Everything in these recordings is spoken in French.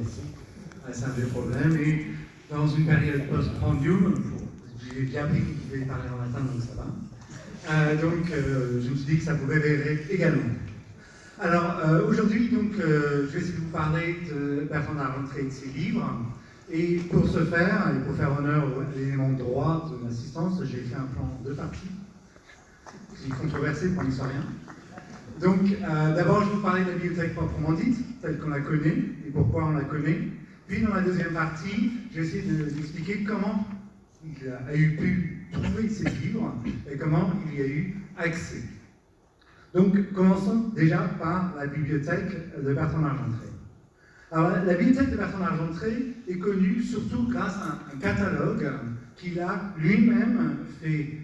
classique, c'est un vrai problème. Et dans une période post-prandium, j'ai bien appris qu'il pouvait parler en latin, donc ça va. Je me suis dit que ça pourrait m'aider également. Alors, aujourd'hui, je vais essayer de vous parler de Bertrand d'Argentré et de ses livres. Et pour ce faire, et pour faire honneur à l'élément droit de l'assistance, j'ai fait un plan en deux parties. C'est controversé pour l'historien. D'abord, je vais vous parler de la bibliothèque proprement dite, telle qu'on la connaît, et pourquoi on la connaît. Puis, dans la deuxième partie, je vais essayer d'expliquer comment il a pu trouver ces livres et comment il y a eu accès. Donc, commençons déjà par la bibliothèque de Bertrand d'Argentré. Alors, la bibliothèque de Bertrand d'Argentré est connue surtout grâce à un catalogue qu'il a lui-même fait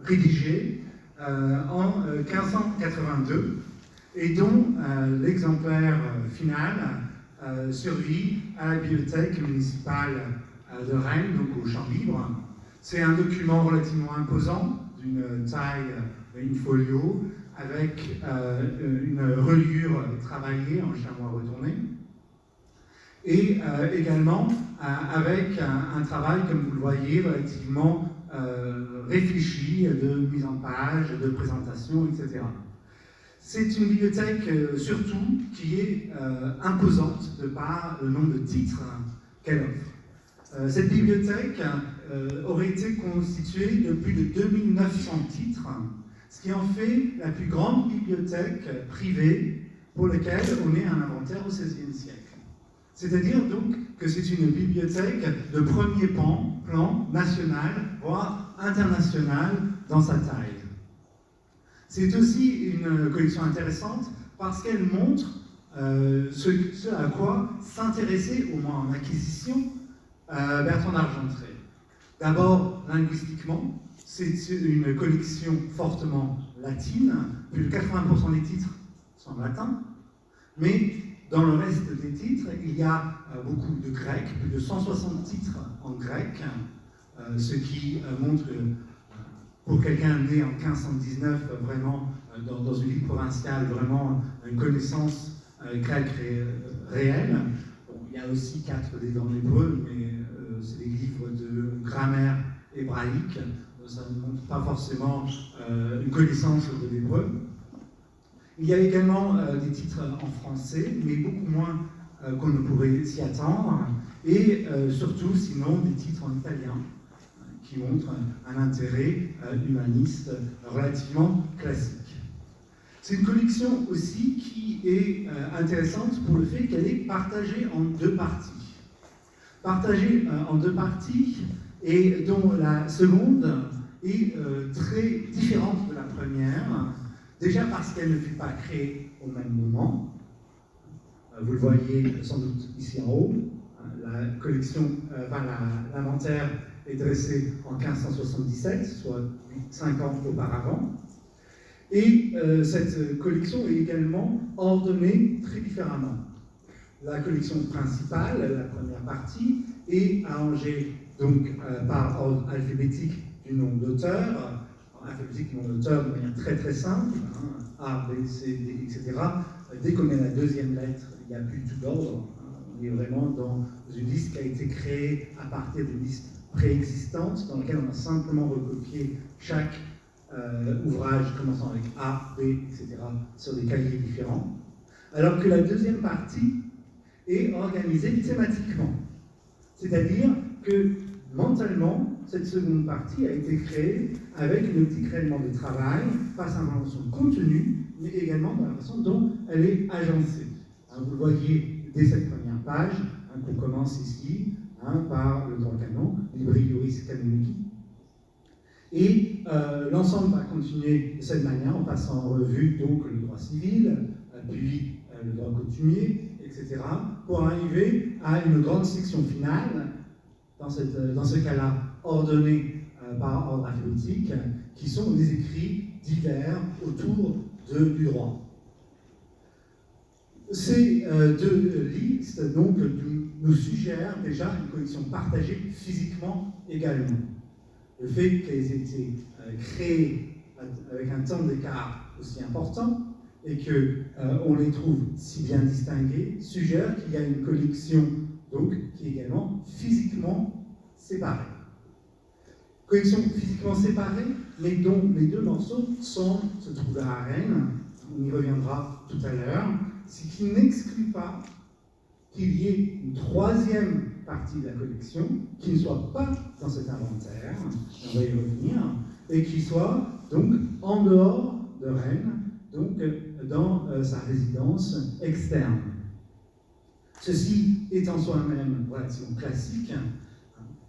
rédigé en 1582 et dont l'exemplaire final survit à la bibliothèque municipale de Rennes, donc au Champ Libre. C'est un document relativement imposant, d'une taille in-folio, avec une reliure travaillée en chamois retourné, et également avec un travail, comme vous le voyez, relativement réfléchi, de mise en page, de présentation, etc. C'est une bibliothèque surtout qui est imposante de par le nombre de titres qu'elle offre. Cette bibliothèque aurait été constituée de plus de 2900 titres, ce qui en fait la plus grande bibliothèque privée pour laquelle on ait un inventaire au XVIe siècle. C'est-à-dire donc que c'est une bibliothèque de premier plan national, voire international dans sa taille. C'est aussi une collection intéressante parce qu'elle montre ce à quoi s'intéressait, au moins en acquisition, Bertrand d'Argentré. D'abord, linguistiquement, c'est une collection fortement latine, plus de 80% des titres sont en latin, mais dans le reste des titres, il y a beaucoup de grec, plus de 160 titres en grec, ce qui montre que pour quelqu'un né en 1519, vraiment dans une ville provinciale, vraiment une connaissance grecque réelle. Bon, il y a aussi 4 livres en hébreu, mais c'est des livres de grammaire hébraïque, ça ne montre pas forcément une connaissance de l'hébreu. Il y a également des titres en français, mais beaucoup moins qu'on ne pourrait s'y attendre, et surtout, sinon, des titres en italien, qui montrent un intérêt humaniste relativement classique. C'est une collection aussi qui est intéressante pour le fait qu'elle est partagée en deux parties. Partagée en deux parties, et dont la seconde est très différente de la première, déjà parce qu'elle ne fut pas créée au même moment. Vous le voyez sans doute ici en haut. La collection, l'inventaire est dressé en 1577, soit 5 ans auparavant. Et cette collection est également ordonnée très différemment. La collection principale, la première partie, est arrangée donc par ordre alphabétique du nom d'auteur, alphabétique du nom d'auteur de manière très très simple, A, B, C, D, etc. Dès qu'on est à la deuxième lettre, il n'y a plus du tout d'ordre. On est vraiment dans une liste qui a été créée à partir d'une liste préexistante, dans laquelle on a simplement recopié chaque ouvrage commençant avec A, B, etc., sur des cahiers différents. Alors que la deuxième partie est organisée thématiquement. C'est-à-dire que mentalement, cette seconde partie a été créée avec une optique réellement de travail, pas simplement dans son contenu, mais également dans la façon dont elle est agencée. Vous le voyez dès cette première page, qu'on commence ici, par le droit canon, Libri Juris Canonici. Et l'ensemble va continuer de cette manière en passant en revue donc le droit civil, puis le droit coutumier, etc., pour arriver à une grande section finale, dans ce cas-là ordonnée par ordre alphabétique, qui sont des écrits divers autour du droit. Ces deux listes donc, nous suggèrent déjà une collection partagée physiquement également. Le fait qu'elles aient été créées avec un temps d'écart aussi important et qu'on les trouve si bien distingués, suggère qu'il y a une collection donc, qui est également physiquement séparée. Collection physiquement séparée, mais dont les deux morceaux semblent se trouver à Rennes, on y reviendra tout à l'heure, ce qui n'exclut pas qu'il y ait une troisième partie de la collection qui ne soit pas dans cet inventaire, on va y revenir, et qui soit donc en dehors de Rennes, donc dans sa résidence externe. Ceci est en soi-même relativement classique,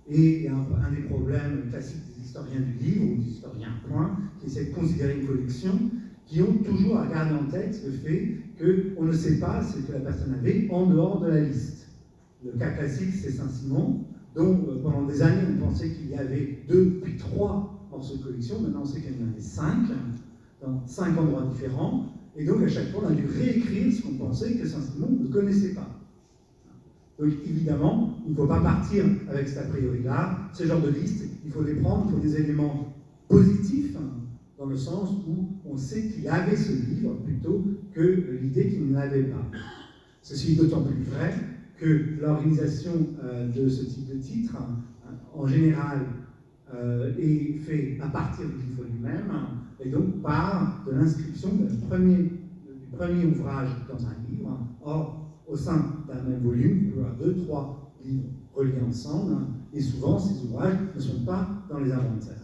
et un des problèmes classiques des historiens du livre, ou des historiens point, qui essaient de considérer une collection, qui ont toujours à garder en tête le fait qu'on ne sait pas ce que la personne avait en dehors de la liste. Le cas classique, c'est Saint-Simon, dont pendant des années on pensait qu'il y avait 2 puis 3 morceaux de collection, maintenant on sait qu'il y en avait 5, dans 5 endroits différents, et donc à chaque fois on a dû réécrire ce qu'on pensait que Saint-Simon ne connaissait pas. Donc évidemment, il ne faut pas partir avec cet a priori-là, ce genre de liste, il faut les prendre pour des éléments positifs, dans le sens où on sait qu'il avait ce livre plutôt que l'idée qu'il ne l'avait pas. Ceci est d'autant plus vrai que l'organisation de ce type de titre, en général, est faite à partir du livre lui-même, et donc part de l'inscription du premier ouvrage dans un livre. Or, au sein d'un même volume, il y aura 2, 3 livres reliés ensemble, et souvent ces ouvrages ne sont pas dans les inventaires.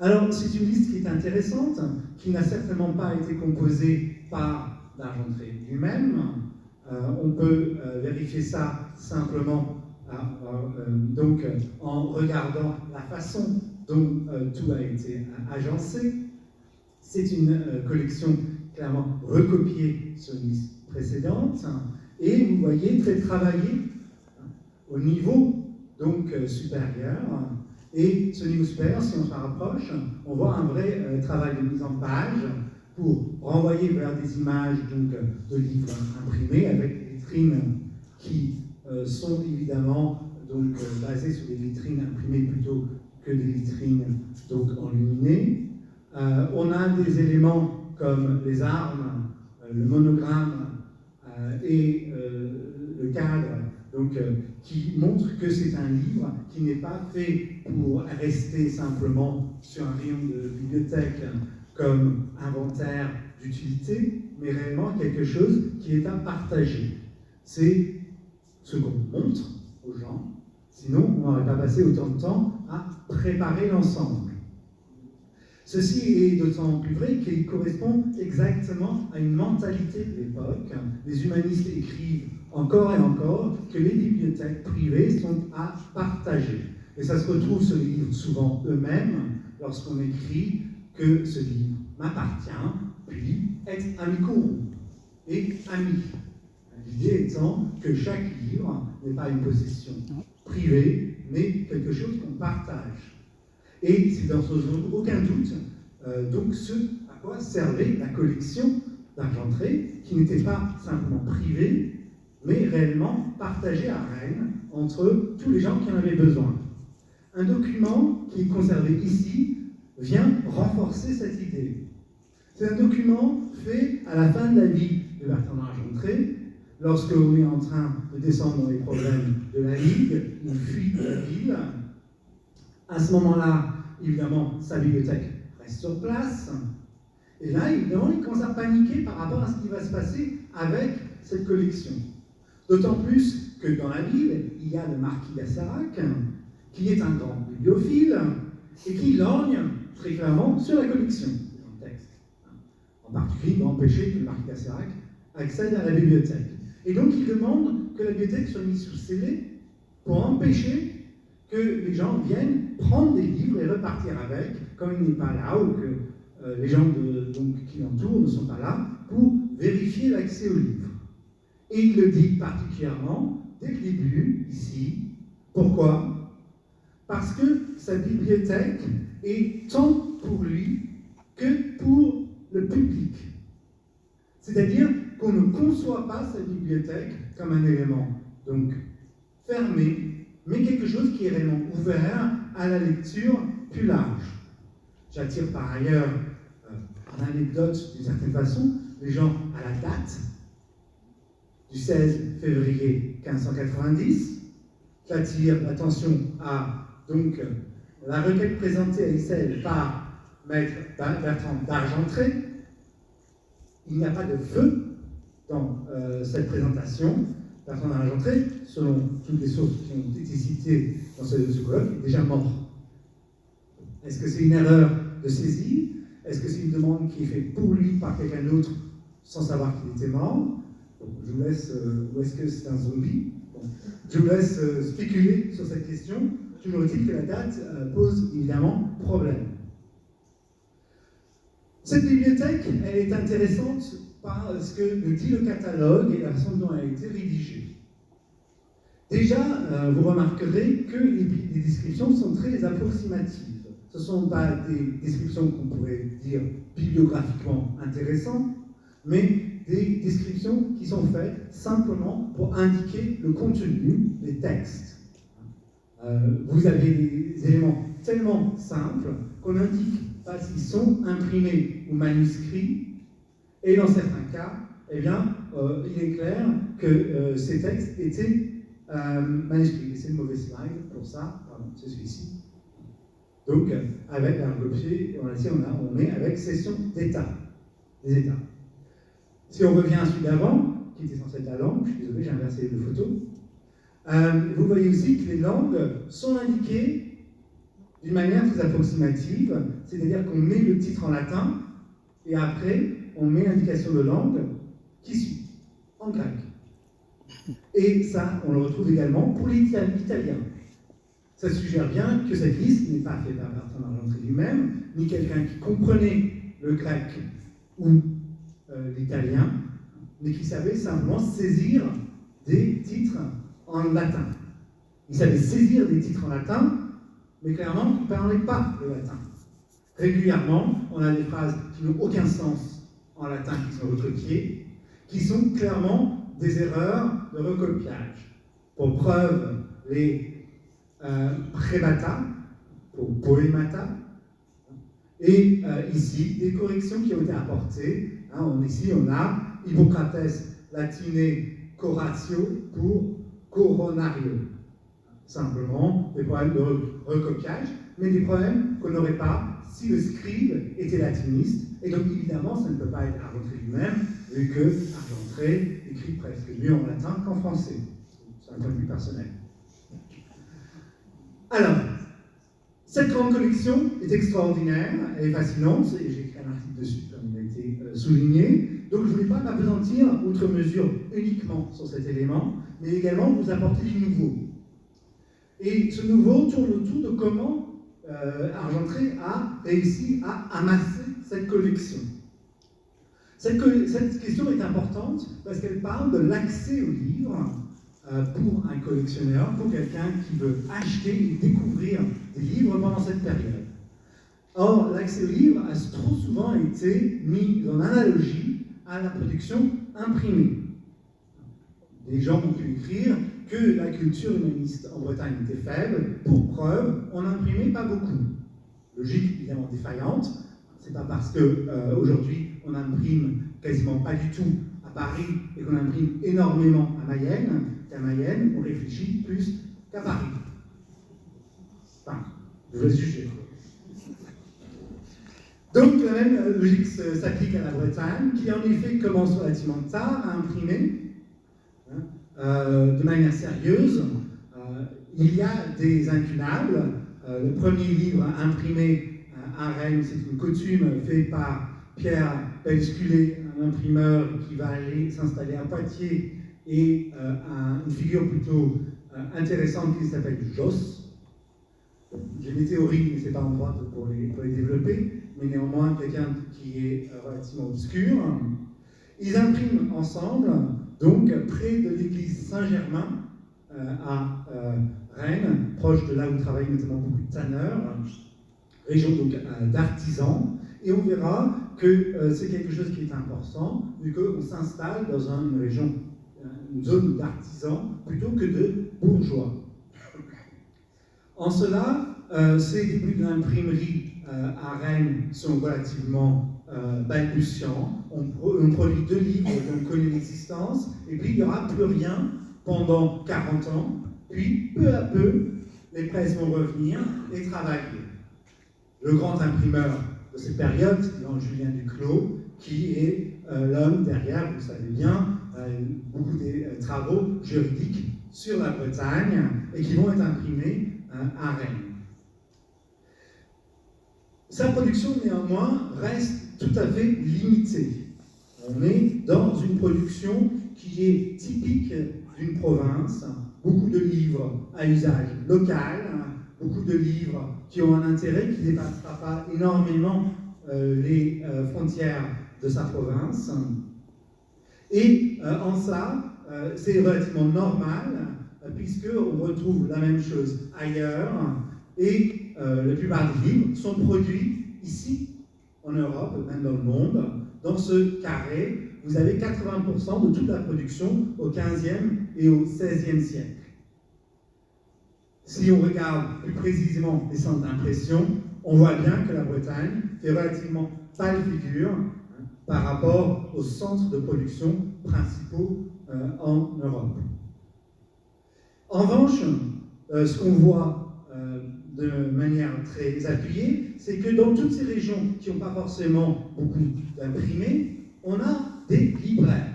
Alors, c'est une liste qui est intéressante, qui n'a certainement pas été composée par d'Argentré lui-même. On peut vérifier ça simplement donc, en regardant la façon dont tout a été agencé. C'est une collection clairement recopiée sur une liste précédente, et vous voyez très travaillée au niveau donc, supérieur. Et ce niveau supérieur, si on se rapproche, on voit un vrai travail de mise en page pour renvoyer vers des images donc, de livres imprimés avec des vitrines qui sont évidemment donc, basées sur des vitrines imprimées plutôt que des vitrines donc, enluminées. On a des éléments comme les armes, le monogramme et le cadre donc, qui montre que c'est un livre qui n'est pas fait pour rester simplement sur un rayon de bibliothèque comme inventaire d'utilité, mais réellement quelque chose qui est à partager. C'est ce qu'on montre aux gens, sinon on n'aurait pas passé autant de temps à préparer l'ensemble. Ceci est d'autant plus vrai qu'il correspond exactement à une mentalité de l'époque. Les humanistes écrivent encore et encore que les bibliothèques privées sont à partager. Et ça se retrouve sur les livres souvent eux-mêmes, lorsqu'on écrit que ce livre m'appartient, puis est amico et ami. L'idée étant que chaque livre n'est pas une possession privée, mais quelque chose qu'on partage. Et c'est dans aucun doute donc ce à quoi servait la collection d'Argentré, qui n'était pas simplement privée, mais réellement partagée à Rennes entre tous les gens qui en avaient besoin. Un document qui est conservé ici vient renforcer cette idée. C'est un document fait à la fin de la vie de Bertrand Argentré, lorsque on est en train de descendre dans les problèmes de la Ligue, il fuit de la ville. À ce moment-là, évidemment, sa bibliothèque reste sur place. Et là, évidemment, il commence à paniquer par rapport à ce qui va se passer avec cette collection. D'autant plus que dans la ville, il y a le marquis d'Assarac, qui est un grand bibliophile, et qui lorgne très clairement sur la collection, dans le texte. En particulier, il va empêcher que le marquis d'Assarac accède à la bibliothèque. Et donc, il demande que la bibliothèque soit mise sous scellé pour empêcher que les gens viennent prendre des livres et repartir avec, comme il n'est pas là, ou que les gens donc, qui l'entourent ne sont pas là, pour vérifier l'accès aux livres. Et il le dit particulièrement dès le début, ici. Pourquoi? Parce que sa bibliothèque est tant pour lui que pour le public. C'est-à-dire qu'on ne conçoit pas sa bibliothèque comme un élément donc fermé, mais quelque chose qui est réellement ouvert à la lecture plus large. J'attire par ailleurs en anecdote d'une certaine façon, les gens à la date du 16 février 1590 j'attire l'attention à donc la requête présentée à Ixelles par maître Bertrand d'Argentré. Il n'y a pas de feu dans cette présentation. Bertrand d'Argentré, selon toutes les sources qui ont été citées dans ce colloque, est déjà mort. Est-ce que c'est une erreur de saisie? Est-ce que c'est une demande qui est faite pour lui par quelqu'un d'autre sans savoir qu'il était mort? Je vous laisse, ou est-ce que c'est un zombie? Je vous laisse spéculer sur cette question. Toujours est-il que la date pose évidemment problème. Cette bibliothèque, elle est intéressante parce que nous dit le catalogue et la façon dont elle a été rédigée. Déjà, vous remarquerez que les descriptions sont très approximatives. Ce ne sont pas des descriptions qu'on pourrait dire bibliographiquement intéressantes, mais des descriptions qui sont faites simplement pour indiquer le contenu des textes. Vous avez des éléments tellement simples qu'on n'indique pas s'ils sont imprimés ou manuscrits, et dans certains cas, eh bien, il est clair que ces textes étaient manuscrits. C'est le mauvais slide pour ça, pardon, c'est celui-ci. Donc, avec un copier, on met avec session d'État, des États. Si on revient à celui d'avant, qui était censé être la langue, je suis désolé, j'ai inversé les deux photos, vous voyez aussi que les langues sont indiquées d'une manière très approximative, c'est-à-dire qu'on met le titre en latin, et après, on met l'indication de langue qui suit, en grec. Et ça, on le retrouve également pour l'italien. Ça suggère bien que cette liste n'est pas faite par Bertrand d'Argentré lui-même, ni quelqu'un qui comprenait le grec ou l'italien, mais qui savait simplement saisir des titres en latin. Il savait saisir des titres en latin, mais clairement, il ne parlait pas le latin. Régulièrement, on a des phrases qui n'ont aucun sens en latin qui sont recopiées, qui sont clairement des erreurs de recopiage. Pour preuve, les prébata, pour poemata, et ici, des corrections qui ont été apportées. Ici, on a Hippocrates latine coratio pour coronario. Simplement, des problèmes de recopiage, mais des problèmes qu'on n'aurait pas si le scribe était latiniste. Et donc, évidemment, ça ne peut pas être Argentré lui-même, vu que Argentré écrit presque mieux en latin qu'en français. C'est un point de vue personnel. Alors, cette grande collection est extraordinaire, elle est fascinante, et j'ai écrit un article dessus, comme il a été souligné. Donc, je ne voulais pas m'apesantir outre mesure uniquement sur cet élément, mais également vous apporter du nouveau. Et ce nouveau tourne autour de comment Argentré a réussi à amasser cette collection. Cette question est importante parce qu'elle parle de l'accès au livre pour un collectionneur, pour quelqu'un qui veut acheter et découvrir des livres pendant cette période. Or, l'accès au livre a trop souvent été mis en analogie à la production imprimée. Les gens ont pu écrire que la culture humaniste en Bretagne était faible. Pour preuve, on n'imprimait pas beaucoup. Logique évidemment défaillante. C'est pas parce qu'aujourd'hui on imprime quasiment pas du tout à Paris et qu'on imprime énormément à Mayenne qu'à Mayenne on réfléchit plus qu'à Paris. Enfin, je vais juger. Donc la même logique s'applique à la Bretagne, qui en effet commence relativement tard à imprimer. De manière sérieuse. Il y a des incunables. Le premier livre imprimé à Rennes, c'est une coutume faite par Pierre Belsculet, un imprimeur qui va aller s'installer à Poitiers, et une figure plutôt intéressante qui s'appelle Josse. J'ai des théories, mais ce n'est pas en droit pour les développer, mais néanmoins quelqu'un qui est relativement obscur. Ils impriment ensemble, donc près de l'église Saint-Germain, à Rennes, proche de là où travaillent notamment beaucoup de tanneurs, région d'artisans, et on verra que c'est quelque chose qui est important, vu qu'on s'installe dans une région, une zone d'artisans, plutôt que de bourgeois. En cela, ces débuts de l'imprimerie à Rennes sont relativement balbutiant. On produit 2 livres dont on connaît l'existence, et puis il n'y aura plus rien pendant 40 ans, puis peu à peu, les presses vont revenir et travailler. Le grand imprimeur de cette période, c'est Julien Duclos, qui est l'homme derrière, vous le savez bien, beaucoup des travaux juridiques sur la Bretagne et qui vont être imprimés à Rennes. Sa production, néanmoins, reste tout à fait limitée. On est dans une production qui est typique d'une province, beaucoup de livres à usage local, beaucoup de livres qui ont un intérêt qui ne dépassera pas énormément les frontières de sa province. Et en ça, c'est relativement normal, puisqu'on retrouve la même chose ailleurs, et la plupart des livres sont produits ici, en Europe, même dans le monde. Dans ce carré, vous avez 80% de toute la production au XVe et au XVIe siècle. Si on regarde plus précisément les centres d'impression, on voit bien que la Bretagne fait relativement pâle figure par rapport aux centres de production principaux en Europe. En revanche, ce qu'on voit de manière très appuyée, c'est que dans toutes ces régions qui n'ont pas forcément beaucoup d'imprimés, on a des libraires.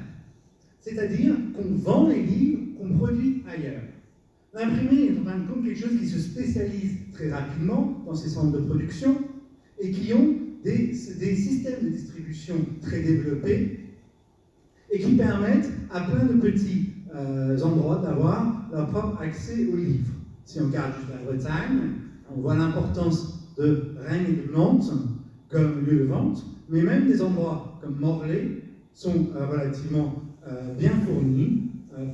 C'est-à-dire qu'on vend les livres qu'on produit ailleurs. L'imprimé est en fin de compte quelque chose qui se spécialise très rapidement dans ces centres de production et qui ont des systèmes de distribution très développés et qui permettent à plein de petits endroits d'avoir leur propre accès aux livres. Si on regarde juste la Bretagne, on voit l'importance de Rennes et de Nantes comme lieu de vente, mais même des endroits comme Morlaix sont relativement bien fournis.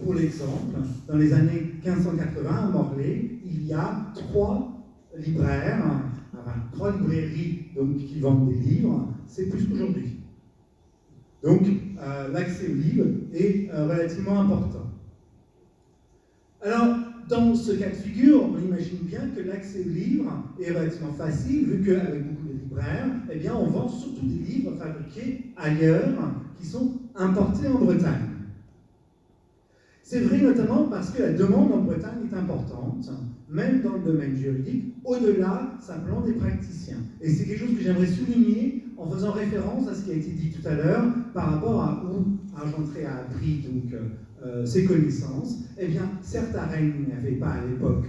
Pour l'exemple, dans les années 1580 à Morlaix, il y a 3 libraires, enfin 3 librairies donc, qui vendent des livres, c'est plus qu'aujourd'hui. Donc l'accès aux livres est relativement important. Alors, dans ce cas de figure, on imagine bien que l'accès aux livres est relativement facile, vu qu'avec beaucoup de libraires, eh bien, on vend surtout des livres fabriqués ailleurs, qui sont importés en Bretagne. C'est vrai notamment parce que la demande en Bretagne est importante, même dans le domaine juridique, au-delà simplement des praticiens. Et c'est quelque chose que j'aimerais souligner en faisant référence à ce qui a été dit tout à l'heure par rapport à où Argentré a appris donc, ses connaissances. Eh bien, certes, à Rennes, il n'y avait pas à l'époque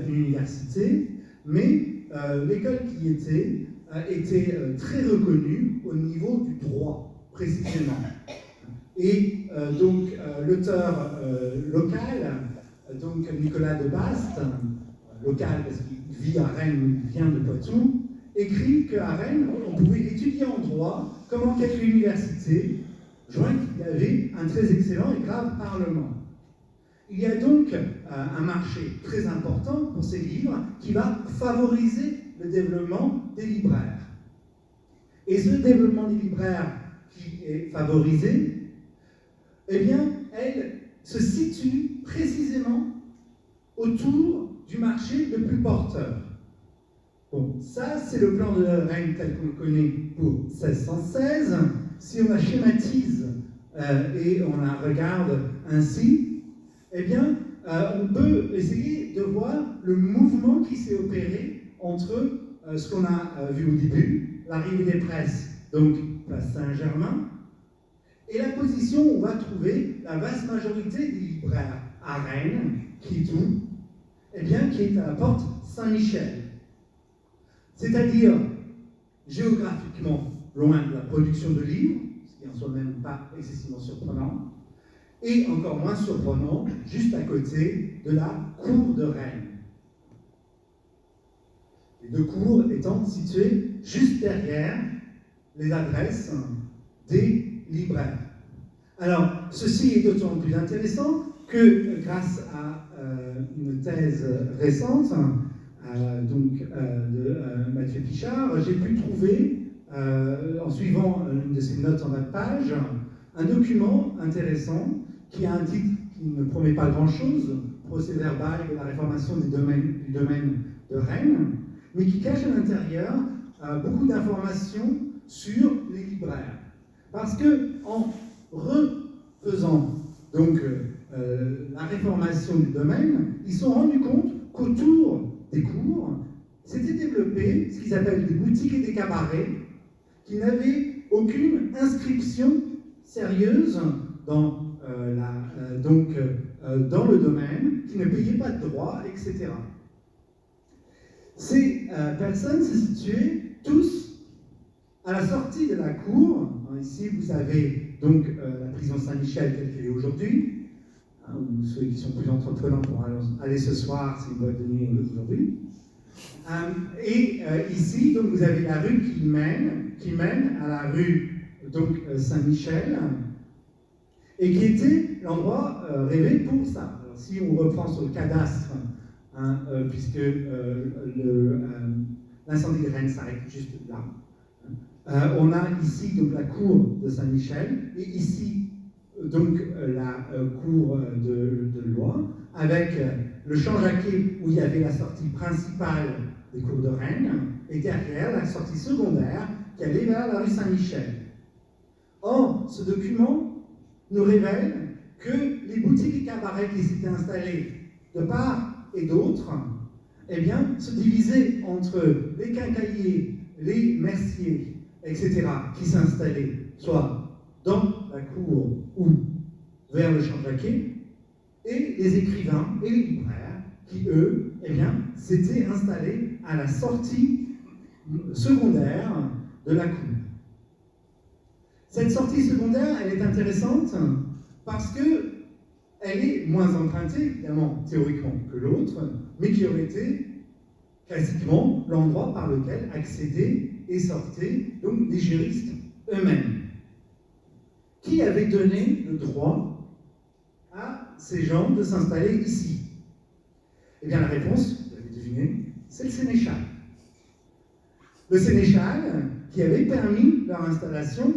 une université, mais l'école qui y était très reconnue au niveau du droit, précisément. Et donc l'auteur local, donc Nicolas de Bast, local parce qu'il vit à Rennes, il vient de Poitou, écrit qu'à Rennes, on pouvait étudier en droit comme en quelques universités, joint qu'il y avait un très excellent et grave parlement. Il y a donc un marché très important pour ces livres qui va favoriser le développement des libraires. Et ce développement des libraires qui est favorisé, eh bien, elle se situe précisément autour du marché le plus porteur. Bon, ça, c'est le plan de Rennes tel qu'on le connaît pour 1616. Si on la schématise et on la regarde ainsi, eh bien, on peut essayer de voir le mouvement qui s'est opéré entre ce qu'on a vu au début, l'arrivée des presses, donc place Saint-Germain, et la position où on va trouver la vaste majorité des libraires à Rennes, qui est où? Eh bien, qui est à la porte Saint-Michel. C'est-à-dire, géographiquement, loin de la production de livres, ce qui en soit même pas excessivement surprenant, et encore moins surprenant, juste à côté de la cour de Rennes. Les 2 cours étant situées juste derrière les adresses des libraires. Alors, ceci est d'autant plus intéressant que, grâce à une thèse récente de Mathieu Pichard, j'ai pu trouver, en suivant une de ses notes en bas de page, un document intéressant qui a un titre qui ne promet pas grand-chose, procès-verbal de la réformation du domaine de Rennes, mais qui cache à l'intérieur beaucoup d'informations sur les libraires. Parce que en refaisant donc la réformation du domaine, ils se sont rendus compte qu'autour des cours s'étaient développés ce qu'ils appellent des boutiques et des cabarets qui n'avaient aucune inscription sérieuse dans, dans le domaine, qui ne payaient pas de droits, etc. Ces personnes se situaient tous à la sortie de la cour. Ici, vous avez donc la prison Saint-Michel telle qu'elle est aujourd'hui. Ou ceux qui sont plus entreprenants pour aller ce soir, c'est une boîte de nuit aujourd'hui. Ici, donc, vous avez la rue qui mène à la rue Saint-Michel, et qui était l'endroit rêvé pour ça. Alors, si on reprend sur le cadastre, puisque l'incendie de Rennes s'arrête juste là, on a ici donc la cour de Saint-Michel, et ici donc la cour de Loire, avec le champ Jacquet où il y avait la sortie principale des cours de Rennes, et derrière la sortie secondaire qui allait vers la rue Saint-Michel. Or, ce document nous révèle que les boutiques et cabarets qui s'étaient installés de part et d'autre, eh bien, se divisaient entre les quincailliers, les merciers, etc., qui s'installaient soit dans la cour ou vers le champ Jacquet, et les écrivains et les libraires qui, eux, eh bien, s'étaient installés à la sortie secondaire de la cour. Cette sortie secondaire, elle est intéressante parce qu'elle est moins empruntée, évidemment, théoriquement, que l'autre, mais qui aurait été classiquement l'endroit par lequel accédaient et sortaient donc des juristes eux-mêmes. Qui avait donné le droit à ces gens de s'installer ici? Eh bien, la réponse, vous l'avez deviné, c'est le sénéchal. Le sénéchal qui avait permis leur installation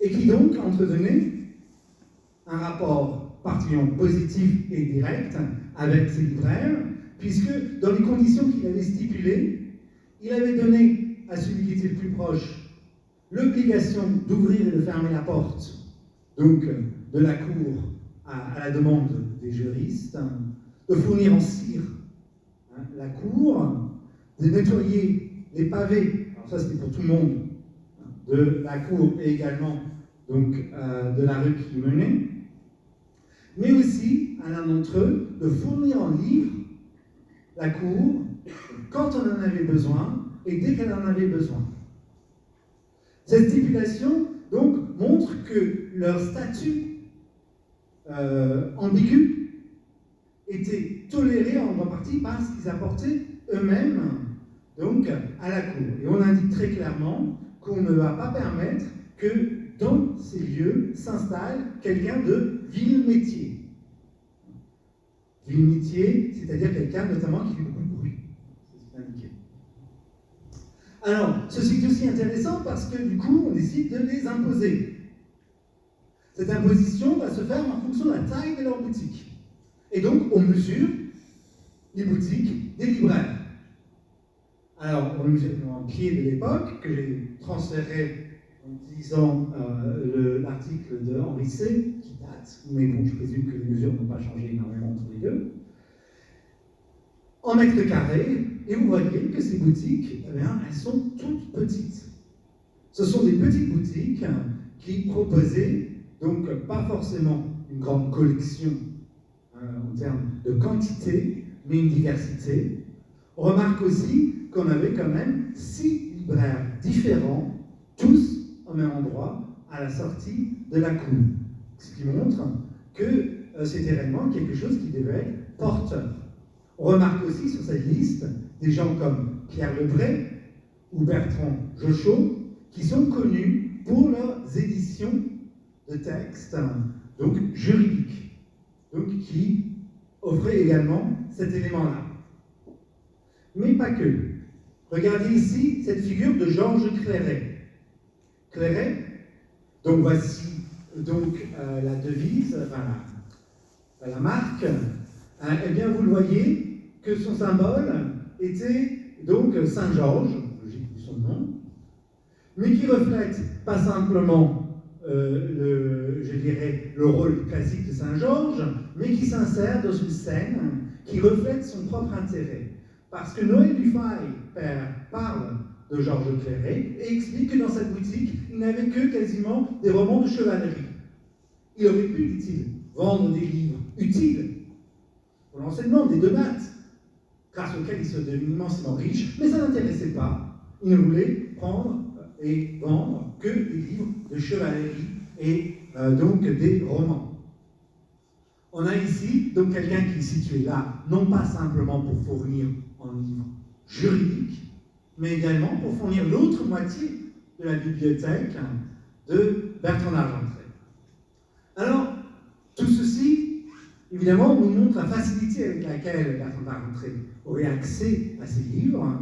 et qui donc entretenait un rapport particulièrement positif et direct avec ses libraires, puisque dans les conditions qu'il avait stipulées, il avait donné à celui qui était le plus proche l'obligation d'ouvrir et de fermer la porte donc de la cour à la demande des juristes, de fournir en cire la cour, de nettoyer les pavés, alors ça c'était pour tout le monde, de la cour et également donc, de la rue qui menait, mais aussi à l'un d'entre eux de fournir en livres la cour quand on en avait besoin et dès qu'elle en avait besoin. Cette stipulation donc montre que leur statut ambigu était toléré en grande partie parce qu'ils apportaient eux-mêmes donc à la cour. Et on indique très clairement qu'on ne va pas permettre que dans ces lieux s'installe quelqu'un de vil métier. Vil métier, c'est-à-dire quelqu'un notamment qui fait beaucoup de bruit. C'est indiqué. Alors, ceci est aussi intéressant parce que du coup, on décide de les imposer. Cette imposition va se faire en fonction de la taille de leur boutique. Et donc, on mesure les boutiques des libraires. Alors, on mesure en pied de l'époque, que j'ai transféré en disant l'article de Henri C, qui date, mais bon, je présume que les mesures n'ont pas changé énormément entre les deux, en mètres carrés, et vous voyez que ces boutiques, eh bien, elles sont toutes petites. Ce sont des petites boutiques qui proposaient donc pas forcément une grande collection en termes de quantité, mais une diversité. On remarque aussi qu'on avait quand même 6 libraires différents, tous au même endroit, à la sortie de la cour. Ce qui montre que c'était réellement quelque chose qui devait être porteur. On remarque aussi sur cette liste des gens comme Pierre Lebray ou Bertrand Jochot, qui sont connus pour leurs éditions de textes donc juridiques, donc qui offraient également cet élément-là. Mais pas que. Regardez ici cette figure de Georges Clairet. Clairet, donc voici donc, la devise, enfin, la marque, eh bien vous le voyez que son symbole était donc Saint-Georges, logique de son nom, mais qui reflète pas simplement je dirais, le rôle classique de Saint-Georges, mais qui s'insère dans une scène qui reflète son propre intérêt. Parce que Noël Dufay, père, parle de Georges Clairet et explique que dans cette boutique, il n'avait que quasiment des romans de chevalerie. Il aurait pu, dit-il, vendre des livres utiles pour l'enseignement des deux maths, grâce auxquels il se devenait immensément riche, mais ça ne l'intéressait pas. Il ne voulait prendre et vendre que des livres de chevalerie et donc des romans. On a ici donc quelqu'un qui est situé là, non pas simplement pour fournir un livre juridique, mais également pour fournir l'autre moitié de la bibliothèque de Bertrand d'Argentré. Alors, tout ceci, évidemment, nous montre la facilité avec laquelle Bertrand d'Argentré aurait accès à ces livres,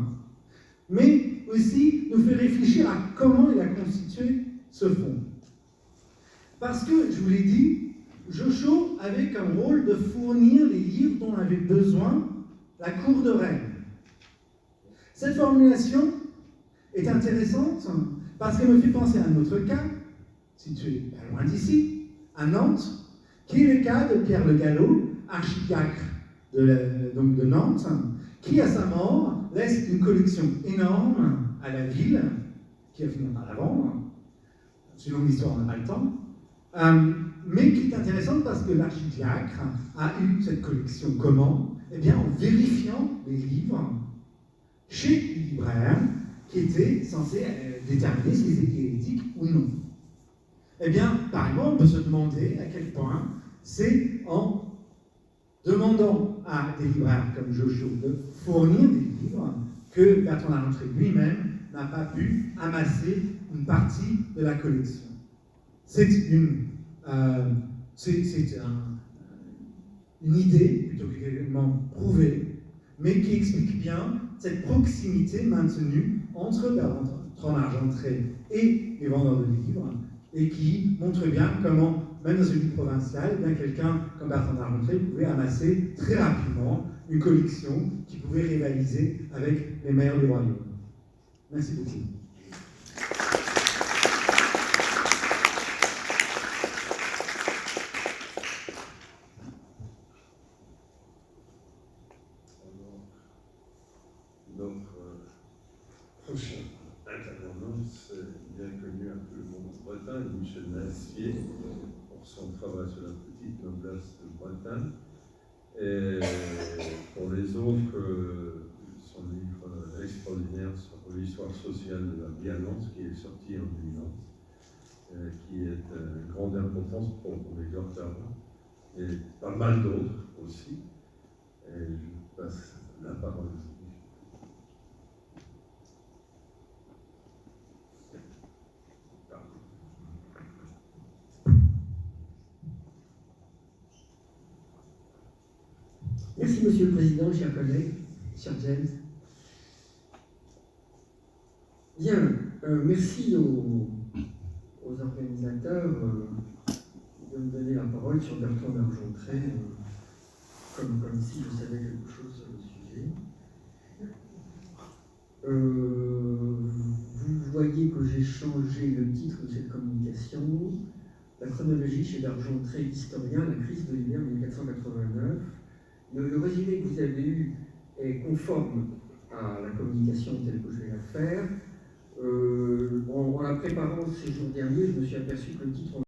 mais aussi nous fait réfléchir à comment il a constitué ce fonds. Parce que, je vous l'ai dit, Jochaux avait comme rôle de fournir les livres dont avait besoin la cour de Rennes. Cette formulation est intéressante parce qu'elle me fait penser à un autre cas, situé pas loin d'ici, à Nantes, qui est le cas de Pierre Le Gallot, archidiacre de Nantes, qui, à sa mort, laisse une collection énorme à la ville, qui a fini par la vendre. Selon l'histoire, on n'a pas le temps. Mais qui est intéressante parce que l'archidiacre a eu cette collection comment? Eh bien, en vérifiant les livres chez les libraires qui étaient censés déterminer s'ils étaient hérétiques ou non. Eh bien, par exemple, on peut se demander à quel point c'est en demandant à des libraires comme Jochaux de fournir des livres que Bertrand d'Argentré lui-même n'a pas pu amasser une partie de la collection. C'est une idée, plutôt qu'également prouvée, mais qui explique bien cette proximité maintenue entre Bertrand d'Argentré et les vendeurs de livres, et qui montre bien comment, même dans une ville provinciale, bien quelqu'un comme Bertrand d'Argentré pouvait amasser très rapidement une collection qui pouvait rivaliser avec les meilleurs du royaume. Merci beaucoup. Notre prochain intervenant, c'est bien connu un peu le monde de Bretagne, Michel Massier, pour son travail sur la petite noblesse de Bretagne. Et pour les autres, son livre extraordinaire sur l'histoire sociale de la Bialance, qui est sorti en 2011, qui est de grande importance pour les Gortains, et pas mal d'autres aussi. Et je passe la parole. Merci, Monsieur le Président, chers collègues, cher James. Bien, merci aux organisateurs de me donner la parole sur Bertrand d'Argentré, comme si je savais quelque chose sur le sujet. Vous voyez que j'ai changé le titre de cette communication. La chronologie chez d'Argentré, historien, la crise de l'hiver 1489. Le résumé que vous avez eu est conforme à la communication telle que je vais la faire. En la préparant ces jours derniers, je me suis aperçu que le titre